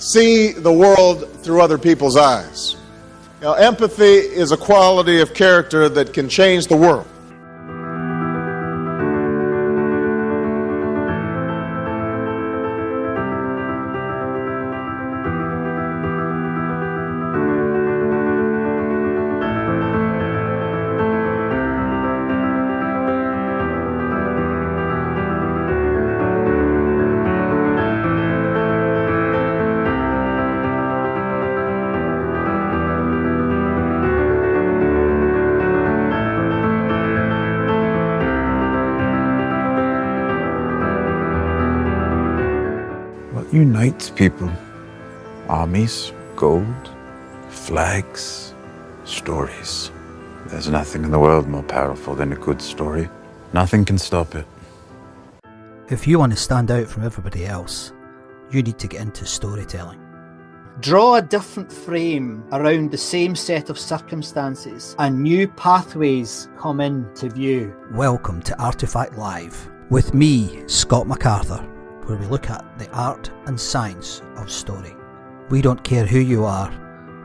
see the world through other people's eyes. Now, empathy is a quality of character that can change the world. What unites people? Armies, gold, flags, stories. There's nothing in the world more powerful than a good story. Nothing can stop it. If you want to stand out from everybody else, you need to get into storytelling. Draw a different frame around the same set of circumstances and new pathways come into view. Welcome to Artifact Live with me, Scott MacArthur, where we look at the art and science of story. We don't care who you are,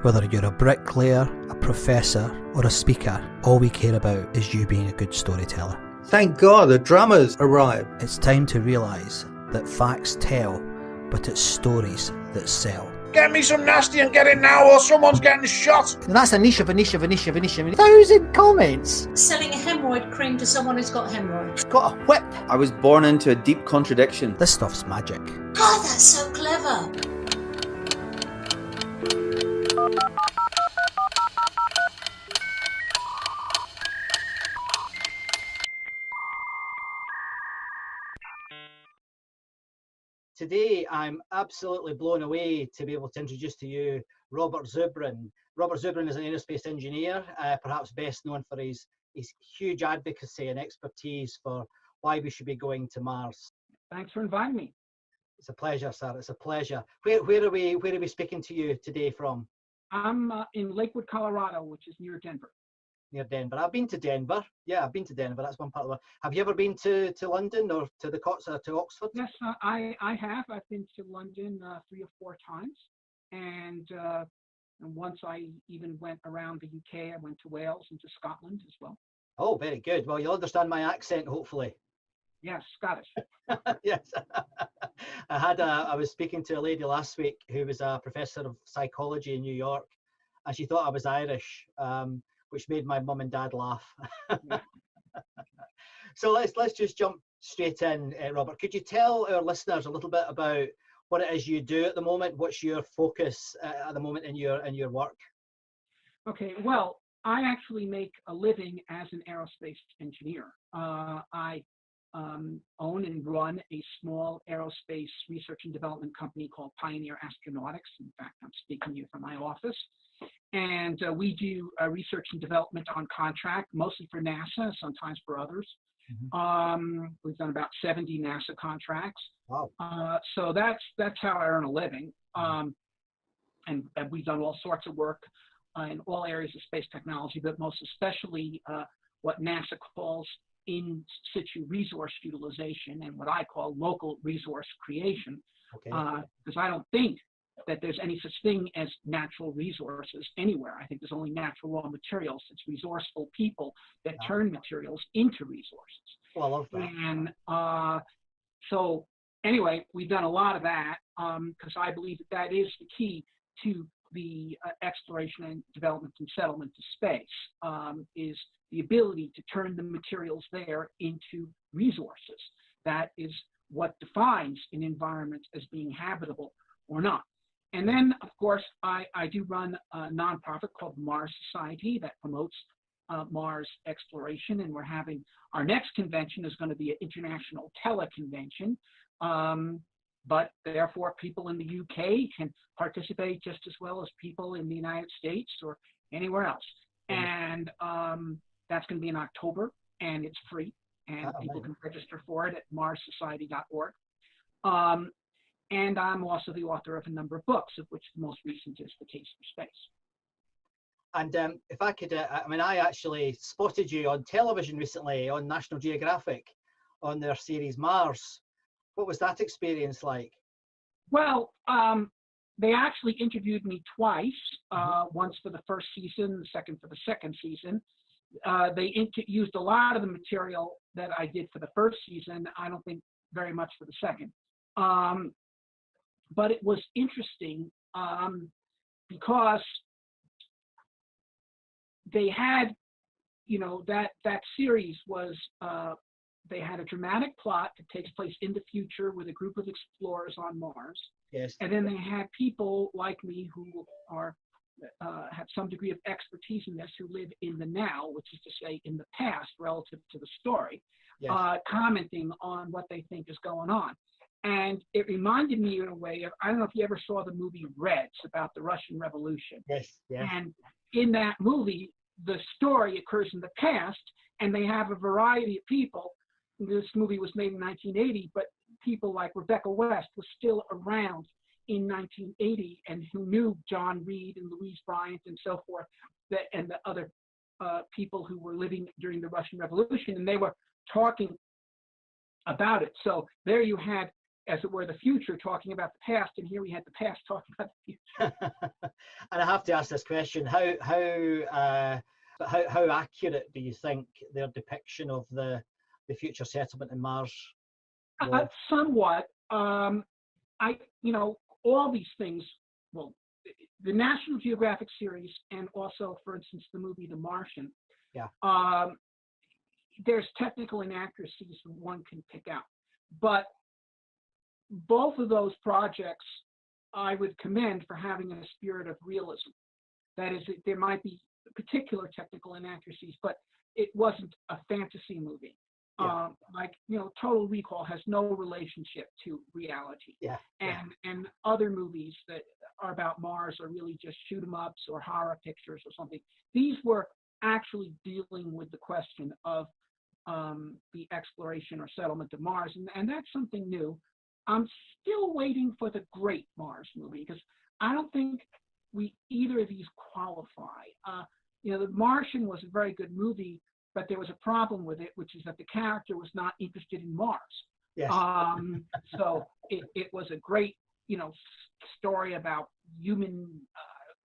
whether you're a bricklayer, a professor or a speaker, all we care about is you being a good storyteller. Thank God the drummers arrived. It's time to realise that facts tell, but it's stories that sell. Get me some nasty and get it now or someone's getting shot. And that's a niche of a niche of a niche of a niche of a niche. 1,000 comments. Selling a hemorrhoid cream to someone who's got hemorrhoids. Got a whip. I was born into a deep contradiction. This stuff's magic. Oh, that's so clever. Today, I'm absolutely blown away to be able to introduce to you Robert Zubrin. Robert Zubrin is an aerospace engineer, perhaps best known for his huge advocacy and expertise for why we should be going to Mars. Thanks for inviting me. It's a pleasure, sir. It's a pleasure. Where are we speaking to you today from? I'm in Lakewood, Colorado, which is near Denver. Near Denver. I've been to Denver. Yeah, I've been to Denver. That's one part of the world. Have you ever been to London or to the Cots or to Oxford? Yes, I have. I've been to London 3 or 4 times, and once I even went around the UK. I went to Wales and to Scotland as well. Oh, very good. Well, you'll understand my accent, hopefully. Yes, Scottish. Yes. I was speaking to a lady last week who was a professor of psychology in New York, and she thought I was Irish. Which made my mum and dad laugh. So let's just jump straight in, Robert. Could you tell our listeners a little bit about what it is you do at the moment? What's your focus at the moment in your work? Okay, well, I actually make a living as an aerospace engineer. I own and run a small aerospace research and development company called Pioneer Astronautics. In fact, I'm speaking to you from my office. And we do research and development on contract, mostly for NASA, sometimes for others. Mm-hmm. We've done about 70 NASA contracts. Wow. So that's how I earn a living. And we've done all sorts of work in all areas of space technology, but most especially what NASA calls in situ resource utilization and what I call local resource creation. Because I don't think that there's any such thing as natural resources anywhere. I think there's only natural raw materials. It's resourceful people that turn materials into resources. Well, I love that. And so anyway, we've done a lot of that because I believe that is the key to the exploration and development and settlement of space, is the ability to turn the materials there into resources. That is what defines an environment as being habitable or not. And then, of course, I do run a nonprofit called the Mars Society that promotes Mars exploration, and we're having our next convention is going to be an international teleconvention, but therefore people in the UK can participate just as well as people in the United States or anywhere else. And that's going to be in October, and it's free, and people can register for it at marssociety.org. And I'm also the author of a number of books, of which the most recent is The Case for Space. And if I could, I actually spotted you on television recently on National Geographic on their series Mars. What was that experience like? Well, they actually interviewed me twice, once for the first season, the second for the second season. They used a lot of the material that I did for the first season. I don't think very much for the second. But it was interesting because they had, that series was, they had a dramatic plot that takes place in the future with a group of explorers on Mars. Yes. And then they had people like me who are have some degree of expertise in this, who live in the now, which is to say in the past relative to the story, Yes. commenting on what they think is going on. And it reminded me in a way of, I don't know if you ever saw the movie Reds about the Russian Revolution. Yes. Yes. And in that movie, the story occurs in the past, and they have a variety of people. This movie was made in 1980, but people like Rebecca West was still around in 1980 and who knew John Reed and Louise Bryant and so forth, and the other people who were living during the Russian Revolution, and they were talking about it. So there you had, as it were, the future talking about the past, and here we had the past talking about the future. And I have to ask this question: how accurate do you think their depiction of the future settlement in Mars was? Somewhat. All these things. Well, the National Geographic series, and also, for instance, the movie The Martian. Yeah. There's technical inaccuracies one can pick out, but both of those projects I would commend for having a spirit of realism. That is, there might be particular technical inaccuracies, but it wasn't a fantasy movie. Yeah. Total Recall has no relationship to reality. Yeah. And other movies that are about Mars are really just shoot 'em ups or horror pictures or something. These were actually dealing with the question of the exploration or settlement of Mars, and that's something new. I'm still waiting for the Great Mars movie, because I don't think either of these qualify. The Martian was a very good movie, but there was a problem with it, which is that the character was not interested in Mars. Yes. So it was a great, story about human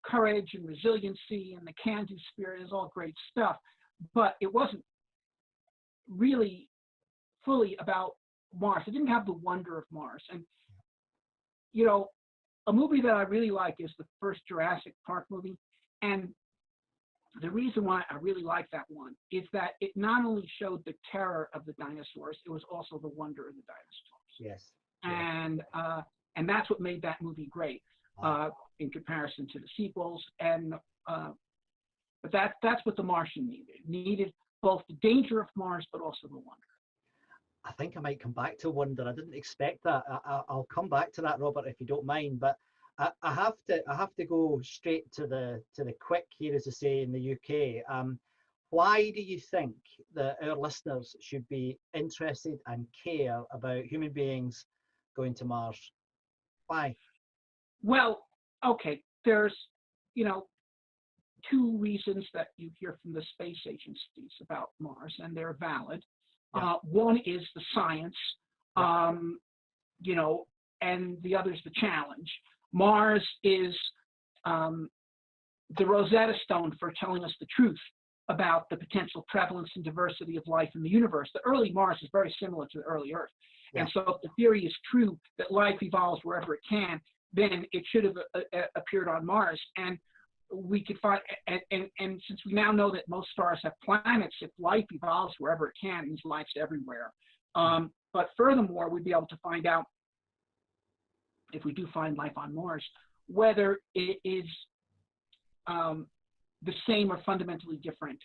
courage and resiliency and the can-do spirit. Is all great stuff, but it wasn't really fully about Mars. It didn't have the wonder of Mars. And, a movie that I really like is the first Jurassic Park movie. And the reason why I really like that one is that it not only showed the terror of the dinosaurs, it was also the wonder of the dinosaurs. Yes. And that's what made that movie great in comparison to the sequels. And but that's what The Martian needed. It needed both the danger of Mars, but also the wonder. I think I might come back to wonder. I didn't expect that. I'll come back to that, Robert, if you don't mind. But I have to go straight to the quick here, as I say in the UK. Why do you think that our listeners should be interested and care about human beings going to Mars? Why? Well, okay, there's two reasons that you hear from the space agencies about Mars, and they're valid. One is the science, and the other is the challenge. Mars is the Rosetta Stone for telling us the truth about the potential prevalence and diversity of life in the universe. The early Mars is very similar to the early Earth. Yeah. And so if the theory is true that life evolves wherever it can, then it should have appeared on Mars. And we could find, and since we now know that most stars have planets, if life evolves wherever it can, it means life's everywhere. But furthermore, we'd be able to find out, if we do find life on Mars, whether it is the same or fundamentally different.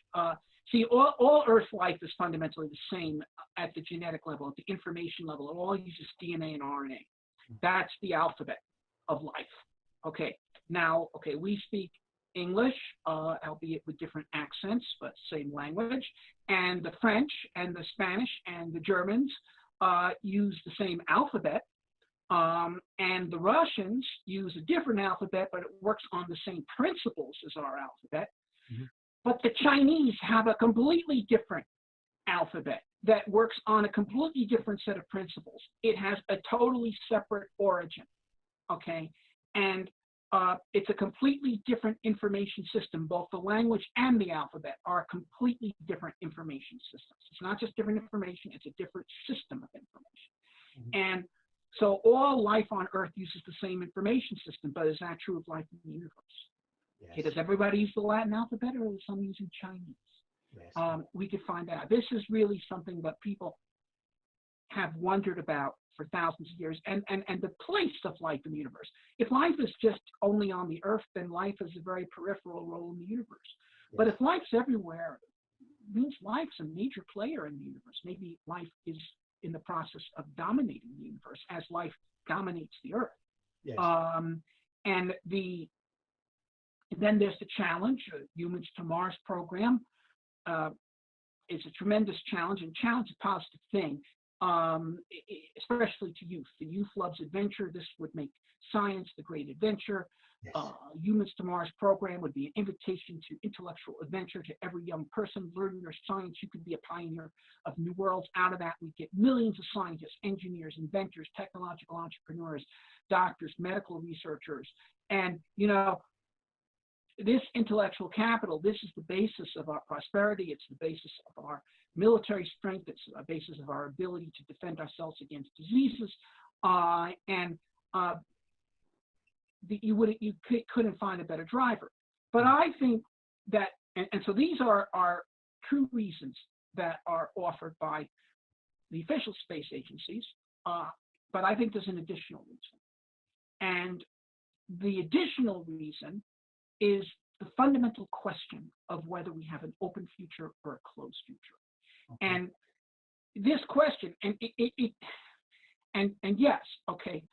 See, all Earth life is fundamentally the same at the genetic level, at the information level. It all uses DNA and RNA. That's the alphabet of life. Okay, now, we speak English, albeit with different accents, but same language. And the French and the Spanish and the Germans use the same alphabet. And the Russians use a different alphabet, but it works on the same principles as our alphabet. Mm-hmm. But the Chinese have a completely different alphabet that works on a completely different set of principles. It has a totally separate origin, okay? And it's a completely different information system. Both the language and the alphabet are completely different information systems. It's not just different information, it's a different system of information. And so all life on Earth uses the same information system, but is that true of life in the universe? Okay, does everybody use the Latin alphabet, or is some using Chinese? We could find out. This is really something that people have wondered about for thousands of years, and the place of life in the universe. If life is just only on the Earth, then life is a very peripheral role in the universe. But if life's everywhere, it means life's a major player in the universe. Maybe life is in the process of dominating the universe as life dominates the Earth. And then there's the challenge. Humans to Mars program is a tremendous challenge, and challenge is a positive thing. Especially to youth. The youth loves adventure. This would make science the great adventure. Humans to Mars program would be an invitation to intellectual adventure to every young person. Learn your science. You could be a pioneer of new worlds. Out of that, we get millions of scientists, engineers, inventors, technological entrepreneurs, doctors, medical researchers. And, you know, this intellectual capital, this is the basis of our prosperity. It's the basis of our military strength. It's a basis of our ability to defend ourselves against diseases. You couldn't find a better driver. But I think that, and so these are true reasons that are offered by the official space agencies. But I think there's an additional reason. And the additional reason is the fundamental question of whether we have an open future or a closed future. And this question, and yes, okay,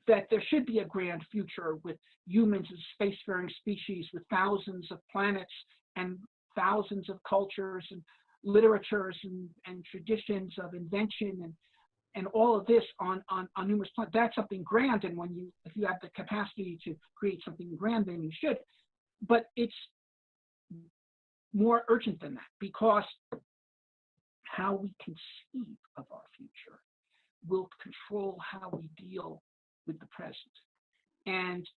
that there should be a grand future with humans as spacefaring species with thousands of planets and thousands of cultures and literatures and traditions of invention and all of this on numerous planets. That's something grand, and if you have the capacity to create something grand, then you should. But it's more urgent than that, because how we conceive of our future will control how we deal with the present. And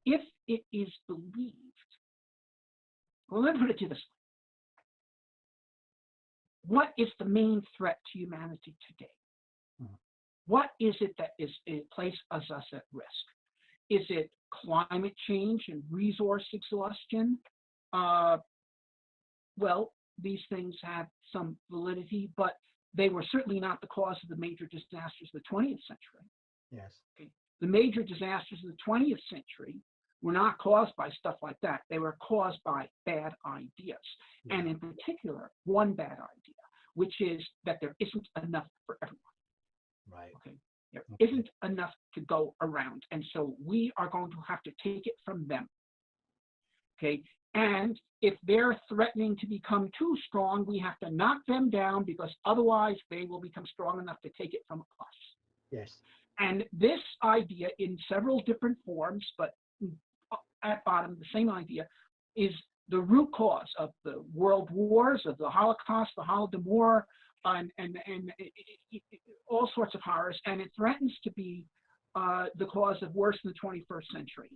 if it is believed, well, let me put it to you this way. What is the main threat to humanity today? What is it that places us at risk? Is it climate change and resource exhaustion? Well, these things have some validity, but they were certainly not the cause of the major disasters of the 20th century. Okay. The major disasters of the 20th century were not caused by stuff like that. They were caused by bad ideas. And in particular, one bad idea, which is that there isn't enough for everyone. Okay. There isn't enough to go around. And so we are going to have to take it from them. Okay. And if they're threatening to become too strong, we have to knock them down, because otherwise they will become strong enough to take it from us. And this idea, in several different forms, but at bottom, the same idea, is the root cause of the world wars, of the Holocaust, the Holodomor, and all sorts of horrors, and it threatens to be the cause of worse in the 21st century.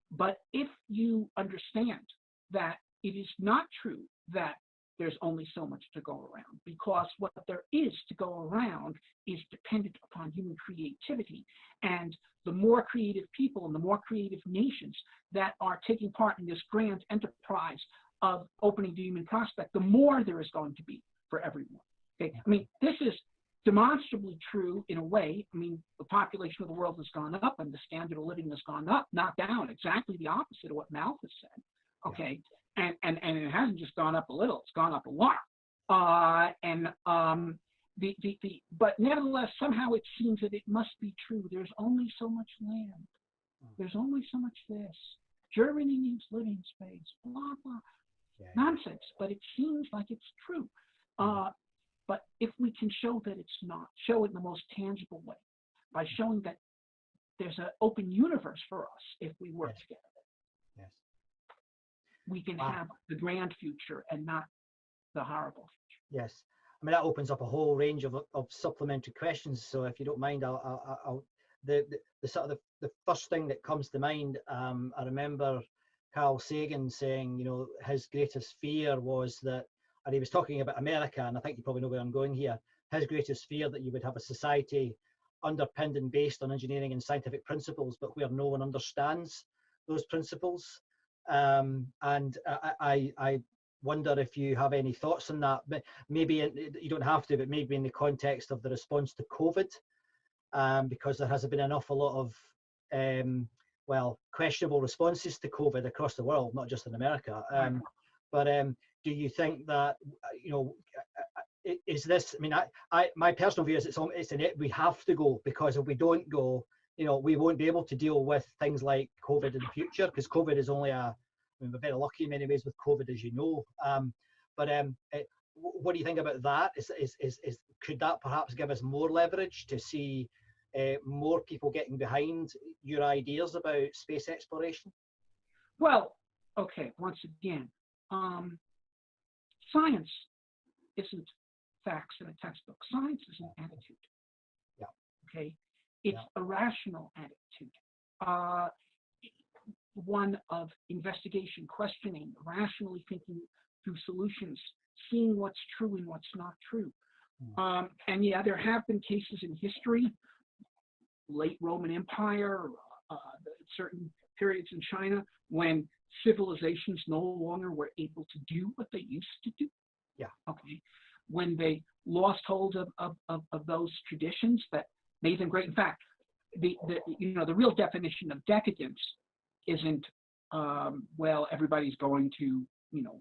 But if you understand that it is not true that there's only so much to go around, because what there is to go around is dependent upon human creativity, and the more creative people and the more creative nations that are taking part in this grand enterprise of opening the human prospect, the more there is going to be for everyone. Okay? I mean, this is demonstrably true in a way. I mean, the population of the world has gone up and the standard of living has gone up, not down, exactly the opposite of what Malthus said. Okay. And it hasn't just gone up a little, it's gone up a lot. But nevertheless, somehow it seems that it must be true. There's only so much land. There's only so much this. Germany needs living space, blah, blah. Nonsense, but it seems like it's true. But if we can show that it's not, show it in the most tangible way, by showing that there's an open universe for us if we work together, we can have the grand future and not the horrible future. I mean, that opens up a whole range of supplementary questions. So if you don't mind, I'll the sort of the first thing that comes to mind, I remember Carl Sagan saying, you know, his greatest fear was that, and he was talking about America, and I think you probably know where I'm going here, his greatest fear that you would have a society underpinned and based on engineering and scientific principles, but where no one understands those principles. And I wonder if you have any thoughts on that. But maybe you don't have to, but maybe in the context of the response to COVID, because there has been an awful lot of well, questionable responses to COVID across the world, not just in America. But do you think that, you know, is this? I mean, my personal view is we have to go, because if we don't go, you know, we won't be able to deal with things like COVID in the future, because COVID is only I mean, we're very lucky in many ways with COVID, as you know. But what do you think about that? Could that perhaps give us more leverage to see more people getting behind your ideas about space exploration? Well, okay, once again, science isn't facts in a textbook. Science is an attitude. Yeah. Okay? It's a rational attitude. One of investigation, questioning, rationally thinking through solutions, seeing what's true and what's not true. And yeah, there have been cases in history, late Roman Empire, certain periods in China, when civilizations no longer were able to do what they used to do. Yeah. Okay. When they lost hold of those traditions that made them great. In fact, the real definition of decadence isn't well, everybody's going to, you know,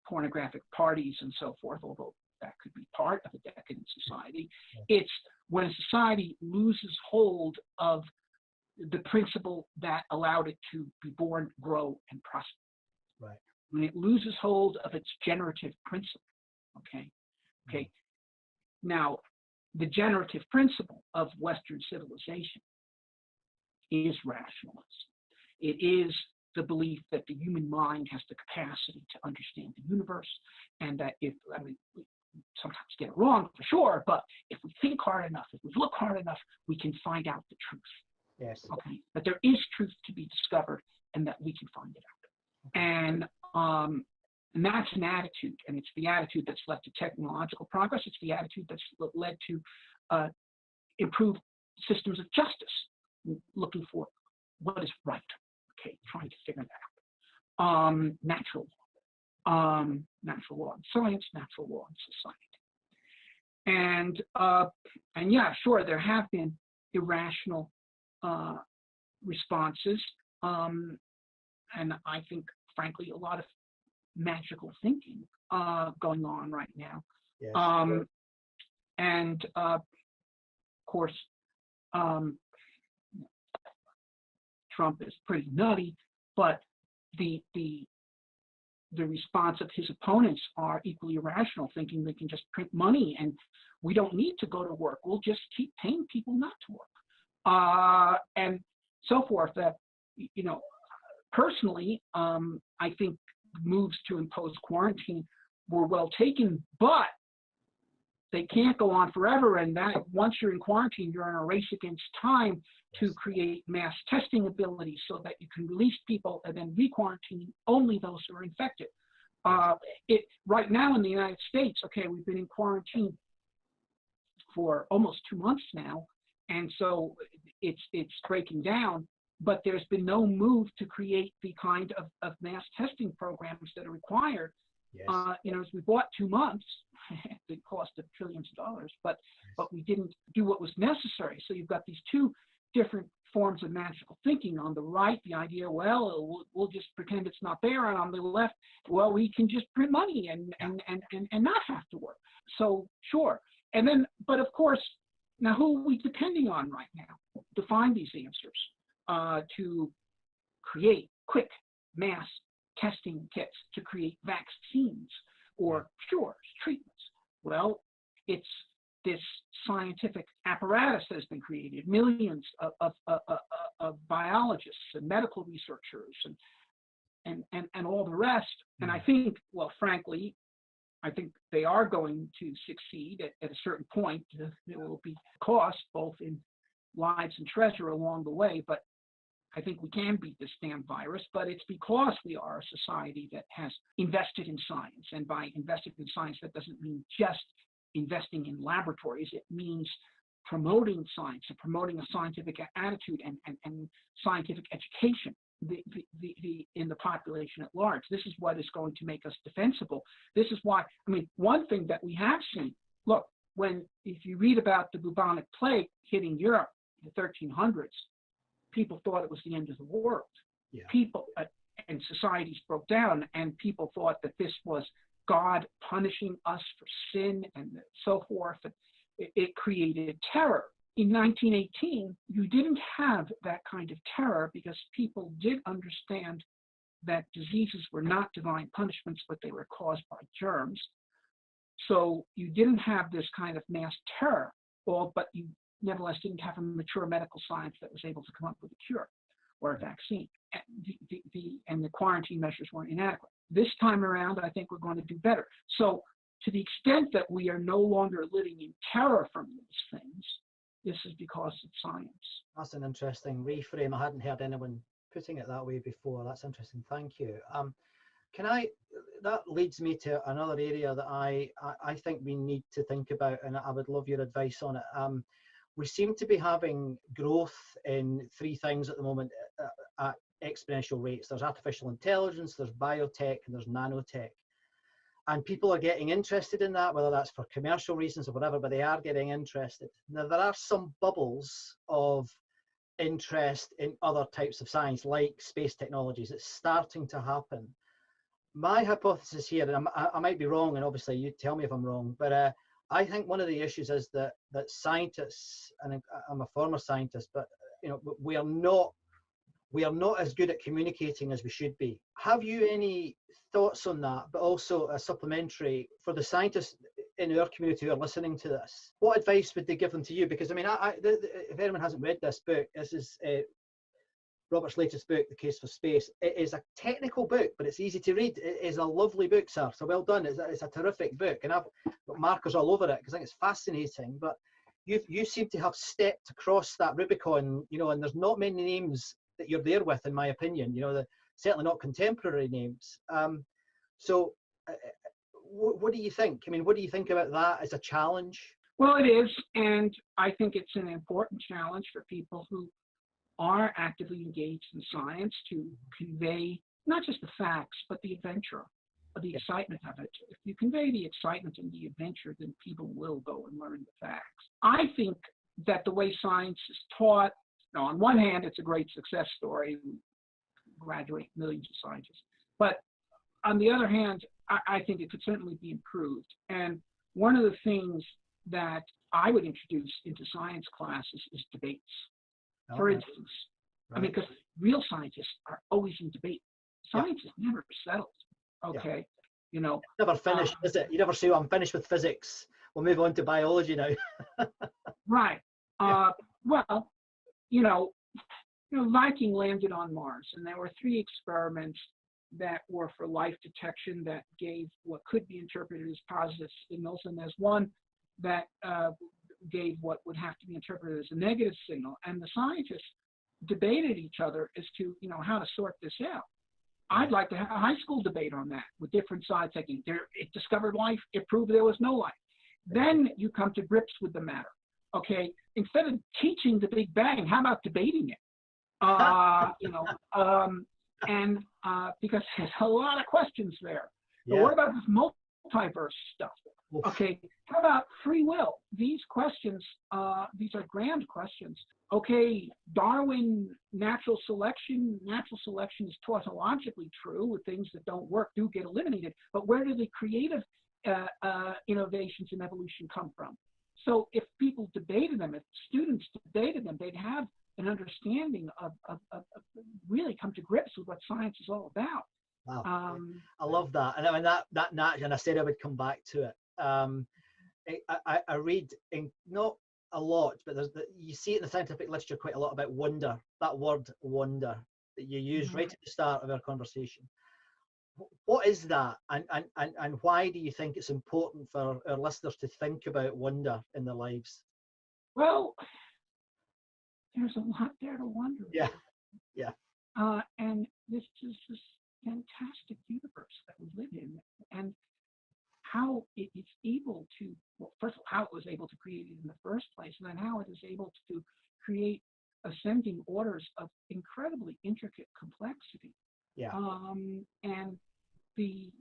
pornographic parties and so forth, although that could be part of a decadent society. It's when a society loses hold of the principle that allowed it to be born, grow, and prosper. Right. When it loses hold of its generative principle. Okay. Now, the generative principle of Western civilization is rationalism. It is the belief that the human mind has the capacity to understand the universe, and that we sometimes get it wrong for sure, but if we think hard enough, if we look hard enough, we can find out the truth. Yes. Okay. But there is truth to be discovered, and that we can find it out. And that's an attitude, and it's the attitude that's led to technological progress. It's the attitude that's led to improved systems of justice, looking for what is right. Okay, trying to figure that out. Natural law in science, natural law in society. And yeah, sure, there have been irrational responses, and I think, frankly, a lot of magical thinking going on right now. Yes. And of course, Trump is pretty nutty, but the response of his opponents are equally irrational, thinking they can just print money and we don't need to go to work. We'll just keep paying people not to work, and so forth. That, you know, personally, I think moves to impose quarantine were well taken, but they can't go on forever. And that once you're in quarantine, you're in a race against time to create mass testing ability so that you can release people and then re-quarantine only those who are infected. Right now in the United States, okay, we've been in quarantine for almost 2 months now, and so it's breaking down. But there's been no move to create the kind of mass testing programs that are required. Yes. As we bought 2 months, it cost trillions of dollars, but we didn't do what was necessary. So you've got these two different forms of magical thinking. On the right, the idea, well, we'll just pretend it's not there, and on the left, well, we can just print money and not have to work. So sure, and then, but of course, now who are we depending on right now to find these answers? To create quick mass testing kits, to create vaccines or cures, treatments. Well, it's this scientific apparatus that has been created, millions of biologists and medical researchers and all the rest. And I think, well, frankly, I think they are going to succeed at a certain point. There will be cost both in lives and treasure along the way, but I think we can beat this damn virus, but it's because we are a society that has invested in science. And by invested in science, that doesn't mean just investing in laboratories. It means promoting science and promoting a scientific attitude and scientific education in the population at large. This is what is going to make us defensible. This is why, I mean, one thing that we have seen, look, if you read about the bubonic plague hitting Europe in the 1300s, people thought it was the end of the world. Yeah. People and societies broke down, and people thought that this was God punishing us for sin and so forth. And it created terror. In 1918, you didn't have that kind of terror because people did understand that diseases were not divine punishments, but they were caused by germs. So you didn't have this kind of mass terror, but you nevertheless didn't have a mature medical science that was able to come up with a cure or a vaccine. And the quarantine measures weren't inadequate. This time around, I think we're going to do better. So to the extent that we are no longer living in terror from these things, this is because of science. That's an interesting reframe. I hadn't heard anyone putting it that way before. That's interesting. Thank you. That leads me to another area that I think we need to think about, and I would love your advice on it. We seem to be having growth in three things at the moment at exponential rates. There's artificial intelligence, there's biotech, and there's nanotech. And people are getting interested in that, whether that's for commercial reasons or whatever, but they are getting interested. Now, there are some bubbles of interest in other types of science, like space technologies. It's starting to happen. My hypothesis here, and I might be wrong, and obviously you tell me if I'm wrong, but I think one of the issues is that scientists, and I'm a former scientist, but you know, we are not as good at communicating as we should be. Have you any thoughts on that? But also a supplementary for the scientists in our community who are listening to this. What advice would they give them to you? Because I mean, if anyone hasn't read this book, this is Robert's latest book, The Case for Space. It is a technical book, but it's easy to read. It is a lovely book, sir. So well done. It's a terrific book, and I've got markers all over it because I think it's fascinating. But you seem to have stepped across that Rubicon, you know, and there's not many names that you're there with, in my opinion. You know, certainly not contemporary names. What do you think? I mean, what do you think about that as a challenge? Well, it is, and I think it's an important challenge for people who are actively engaged in science to convey not just the facts, but the adventure, the excitement of it. If you convey the excitement and the adventure, then people will go and learn the facts. I think that the way science is taught, now, on one hand, it's a great success story. We graduate millions of scientists. But on the other hand, I think it could certainly be improved. And one of the things that I would introduce into science classes is debates. For instance, I mean, because real scientists are always in debate. Science is never settled. Okay, you know. Never finished, is it? You never say, well, I'm finished with physics. We'll move on to biology now. Right. Well, you know, Viking landed on Mars, and there were 3 experiments that were for life detection that gave what could be interpreted as positive signals, and there's one that gave what would have to be interpreted as a negative signal. And the scientists debated each other as to, you know, how to sort this out. I'd like to have a high school debate on that with different sides saying it discovered life, it proved there was no life. Then you come to grips with the matter. Okay, instead of teaching the Big Bang, how about debating it? Because there's a lot of questions there. So what about this multiverse stuff? Okay, how about free will? These questions, these are grand questions. Okay, Darwin, natural selection is tautologically true. With things that don't work do get eliminated. But where do the creative innovations in evolution come from? So if people debated them, if students debated them, they'd have an understanding of really come to grips with what science is all about. Wow, I love that. And I mean that and I said I would come back to it. I read not a lot, but you see it in the scientific literature quite a lot about wonder. That word wonder that you use right at the start of our conversation. What is that, and why do you think it's important for our listeners to think about wonder in their lives? Well, there's a lot there to wonder. Yeah, yeah. And this is this fantastic universe that we live in, and how it's able to, well, first of all, how it was able to create it in the first place, and then how it is able to create ascending orders of incredibly intricate complexity. Yeah. And the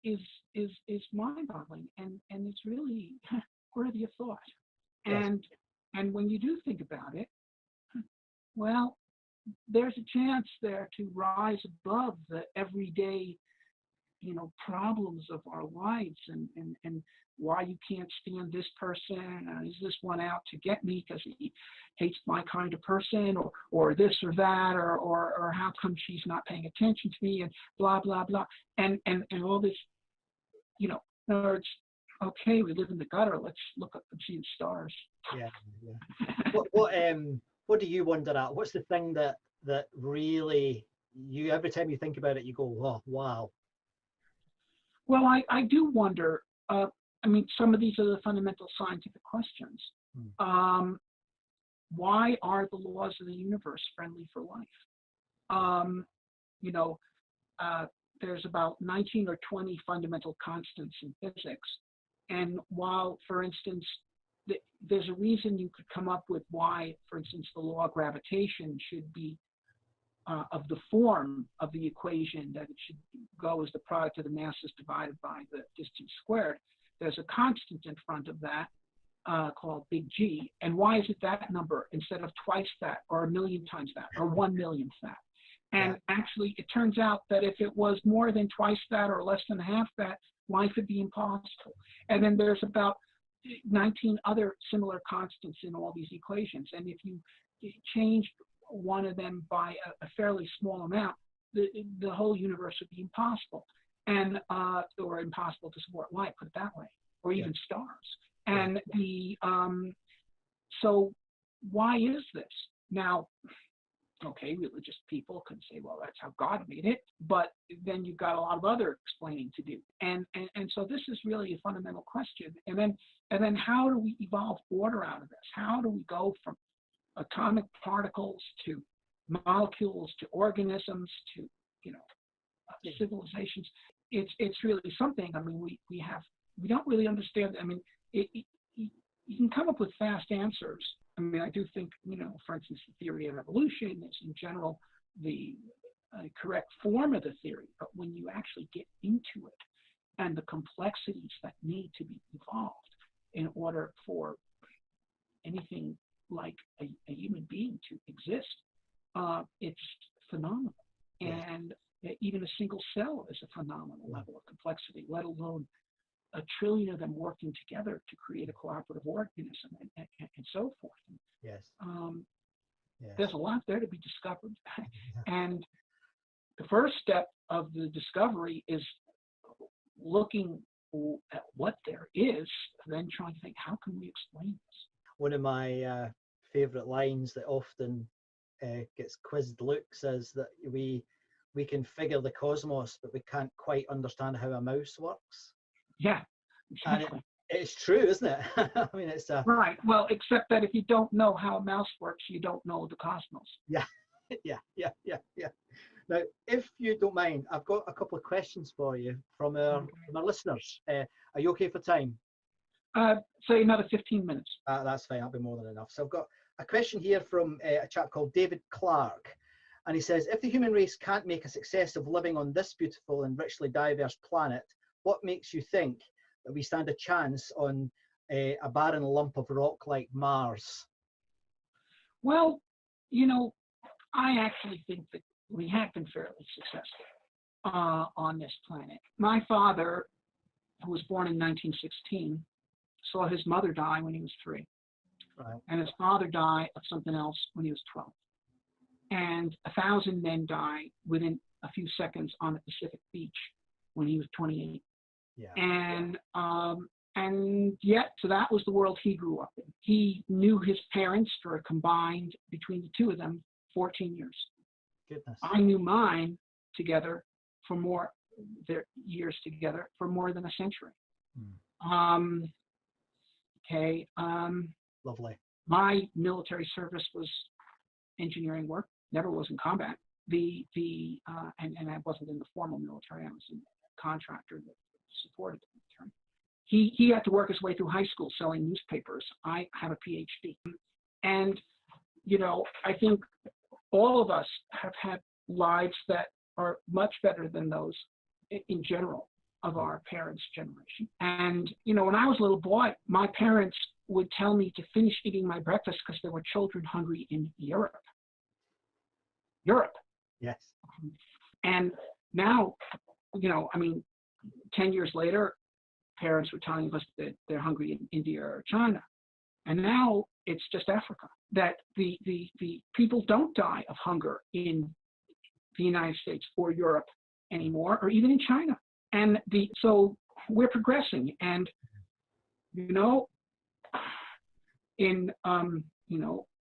is mind-boggling, and it's really worthy of thought. Yes. And when you do think about it, well, there's a chance there to rise above the everyday, problems of our lives, and why you can't stand this person, is this one out to get me because he hates my kind of person, or this or that, or how come she's not paying attention to me, and blah blah blah, and all this, in other words, okay, we live in the gutter, let's look up and see the stars. Yeah, yeah. What do you wonder at? What's the thing that really, you, every time you think about it, you go, oh wow? Well, I do wonder. Some of these are the fundamental scientific questions. Why are the laws of the universe friendly for life? There's about 19 or 20 fundamental constants in physics. And while, for instance, there's a reason you could come up with why, for instance, the law of gravitation should be of the form of the equation, that it should go as the product of the masses divided by the distance squared. There's a constant in front of that called big G. And why is it that number instead of twice that, or a million times that, or 1 millionth that? And actually, it turns out that if it was more than twice that or less than half that, life would be impossible. And then there's about 19 other similar constants in all these equations. And if you change one of them by a fairly small amount, the whole universe would be impossible, and or impossible to support life, put it that way, or even stars. And so why is this? Now, okay, religious people can say, well, that's how God made it, but then you've got a lot of other explaining to do. And so this is really a fundamental question. And then how do we evolve order out of this? How do we go from atomic particles to molecules to organisms to civilizations? It's really something. I mean, we don't really understand. I mean, you can come up with fast answers. I mean, I do think, for instance, the theory of evolution is in general the correct form of the theory, but when you actually get into it and the complexities that need to be evolved in order for anything like a human being to exist, it's phenomenal. And even a single cell is a phenomenal level of complexity, let alone a trillion of them working together to create a cooperative organism, and so forth. Yes. There's a lot there to be discovered. And the first step of the discovery is looking at what there is, then trying to think, how can we explain this? One of my favorite lines that often gets quizzed Luke says that we can figure the cosmos, but we can't quite understand how a mouse works. Yeah, exactly. And it's true, isn't it? I mean, it's right. Well, except that if you don't know how a mouse works, you don't know the cosmos. Yeah. Now, if you don't mind, I've got a couple of questions for you from our listeners. Are you okay for time? Say another 15 minutes. That's fine. That'll be more than enough. So I've got a question here from a chap called David Clark. And he says, if the human race can't make a success of living on this beautiful and richly diverse planet, what makes you think that we stand a chance on a barren lump of rock like Mars? Well, I actually think that we have been fairly successful on this planet. My father, who was born in 1916, saw his mother die when he was 3. Right. And his father died of something else when he was 12. And 1,000 men died within a few seconds on the Pacific beach when he was 28. Yeah. And yet, so that was the world he grew up in. He knew his parents for a combined, between the two of them, 14 years. Goodness. I knew mine together for more, their years together for more than a century. Lovely. My military service was engineering work, never was in combat. And I wasn't in the formal military. I was a contractor that supported the military. He had to work his way through high school selling newspapers. I have a PhD. And, I think all of us have had lives that are much better than those in general of our parents' generation. And, when I was a little boy, my parents would tell me to finish eating my breakfast because there were children hungry in Europe. Yes. And now, 10 years later, parents were telling us that they're hungry in India or China. And now it's just Africa, that the people don't die of hunger in the United States or Europe anymore, or even in China. And so we're progressing. And, in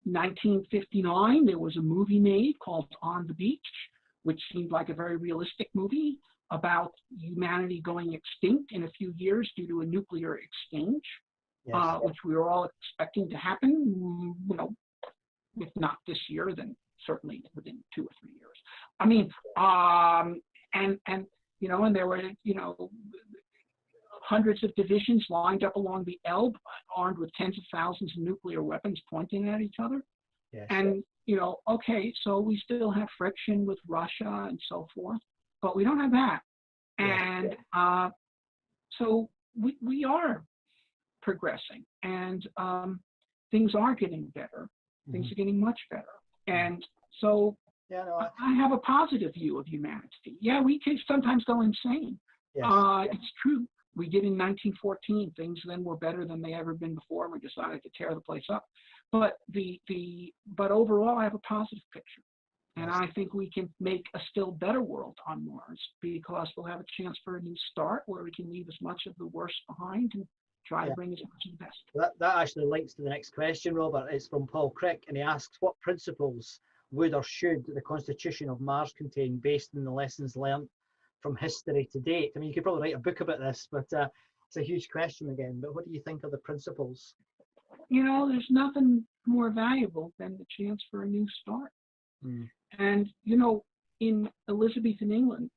1959, there was a movie made called On the Beach, which seemed like a very realistic movie about humanity going extinct in a few years due to a nuclear exchange, Yes. which we were all expecting to happen, if not this year, then certainly within 2 or 3 years. I mean, and there were, hundreds of divisions lined up along the Elbe, armed with tens of thousands of nuclear weapons pointing at each other. Yes. And, okay, so we still have friction with Russia and so forth, but we don't have that. And so we are progressing, and things are getting better. Things are getting much better. And so I have a positive view of humanity. Yeah, we can sometimes go insane. Yes. It's true. We did in 1914. Things then were better than they ever been before, and we decided to tear the place up. But but overall, I have a positive picture. And I think we can make a still better world on Mars, because we'll have a chance for a new start where we can leave as much of the worst behind and try to bring as much of the best. That actually links to the next question, Robert. It's from Paul Crick, and he asks, what principles would or should the Constitution of Mars contain based on the lessons learned from history to date? I mean, you could probably write a book about this, but it's a huge question again. But what do you think are the principles? There's nothing more valuable than the chance for a new start. And, in Elizabethan England,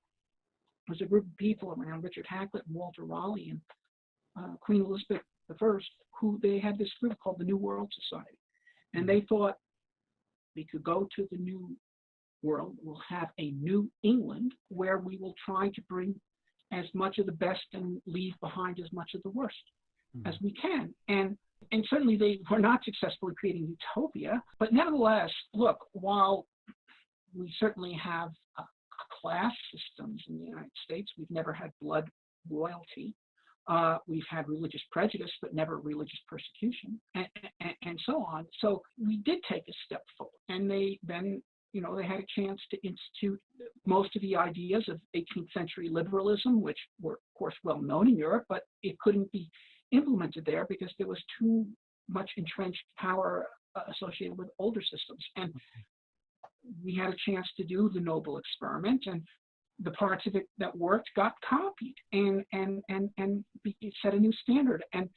there's a group of people around Richard Hakluyt and Walter Raleigh and Queen Elizabeth I, who they had this group called the New World Society. And they thought we could go to the New World, we'll have a New England where we will try to bring as much of the best and leave behind as much of the worst as we can. And certainly they were not successful in creating utopia, but nevertheless, look, while we certainly have class systems in the United States, we've never had blood royalty. We've had religious prejudice, but never religious persecution, and so on. So we did take a step forward, and they then, they had a chance to institute most of the ideas of 18th century liberalism, which were, of course, well known in Europe, but it couldn't be implemented there because there was too much entrenched power associated with older systems. And we had a chance to do the Noble experiment, and the parts of it that worked got copied and set a new standard. And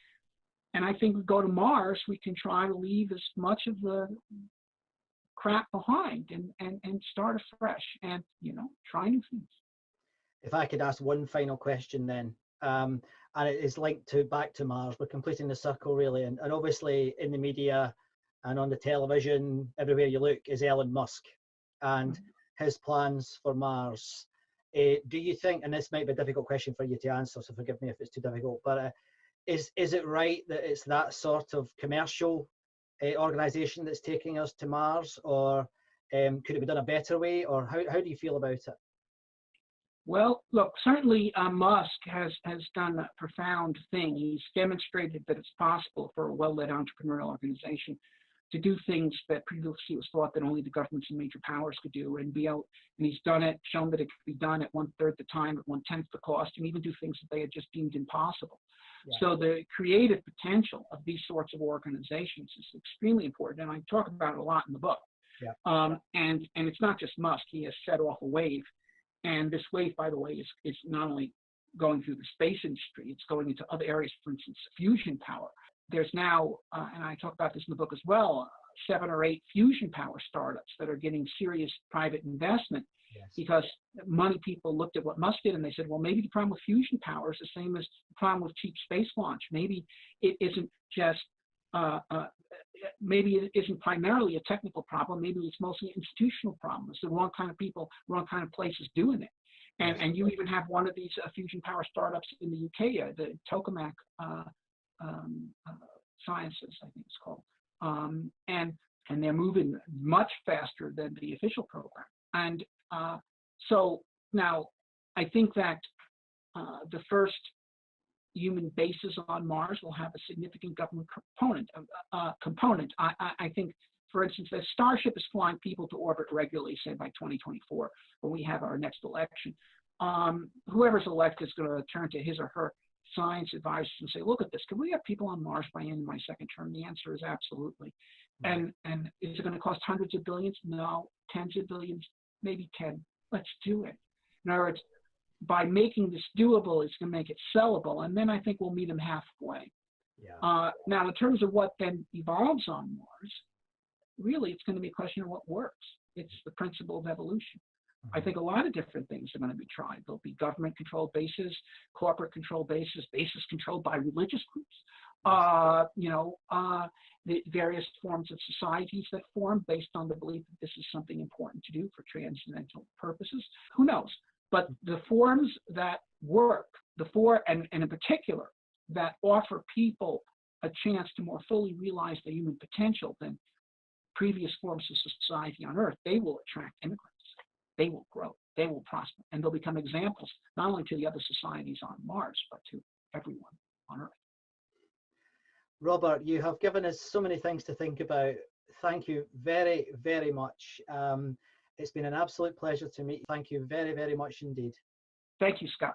I think we go to Mars, we can try to leave as much of the crap behind and start afresh and, try new things. If I could ask one final question then, and it is linked back to Mars, we're completing the circle really, and obviously in the media and on the television, everywhere you look, is Elon Musk and his plans for Mars. Do you think, and this might be a difficult question for you to answer, so forgive me if it's too difficult, but is it right that it's that sort of commercial organization that's taking us to Mars, or could it be done a better way, or how do you feel about it? Well, look, certainly Musk has done a profound thing. He's demonstrated that it's possible for a well-led entrepreneurial organization to do things that previously was thought that only the governments and major powers could do, and he's done it, shown that it could be done at 1/3 the time, at 1/10 the cost, and even do things that they had just deemed impossible. Yeah. So the creative potential of these sorts of organizations is extremely important, and I talk about it a lot in the book. Yeah. And it's not just Musk. He has set off a wave, and this wave, by the way, is not only going through the space industry, it's going into other areas, for instance, fusion power. there's now, and I talk about this in the book as well, 7 or 8 fusion power startups that are getting serious private investment. Yes. Because money people looked at what Musk did and they said, well, maybe the problem with fusion power is the same as the problem with cheap space launch. Maybe it isn't just, maybe it isn't primarily a technical problem. Maybe it's mostly an institutional problem. It's the wrong kind of people, wrong kind of places doing it. And you even have one of these fusion power startups in the UK, the Tokamak Sciences, I think it's called. And they're moving much faster than the official program. And so now I think that the first human bases on Mars will have a significant government component. I think, for instance, the Starship is flying people to orbit regularly, say by 2024, when we have our next election. Whoever's elected is going to turn to his or her science advisors and say, look at this, can we have people on Mars by the end of my second term? The answer is absolutely. And is it going to cost hundreds of billions? No, tens of billions, maybe 10. Let's do it. In other words, by making this doable, it's going to make it sellable, and then I think we'll meet them halfway. Yeah. Now, in terms of what then evolves on Mars, really it's going to be a question of what works. It's the principle of evolution. I think a lot of different things are going to be tried. There'll be government-controlled bases, corporate-controlled bases, bases controlled by religious groups, the various forms of societies that form based on the belief that this is something important to do for transcendental purposes. Who knows? But the forms that work, and in particular, that offer people a chance to more fully realize their human potential than previous forms of society on Earth, they will attract immigrants. They will grow, they will prosper, and they'll become examples, not only to the other societies on Mars, but to everyone on Earth. Robert, you have given us so many things to think about. Thank you very, very much. It's been an absolute pleasure to meet you. Thank you very, very much indeed. Thank you, Scott.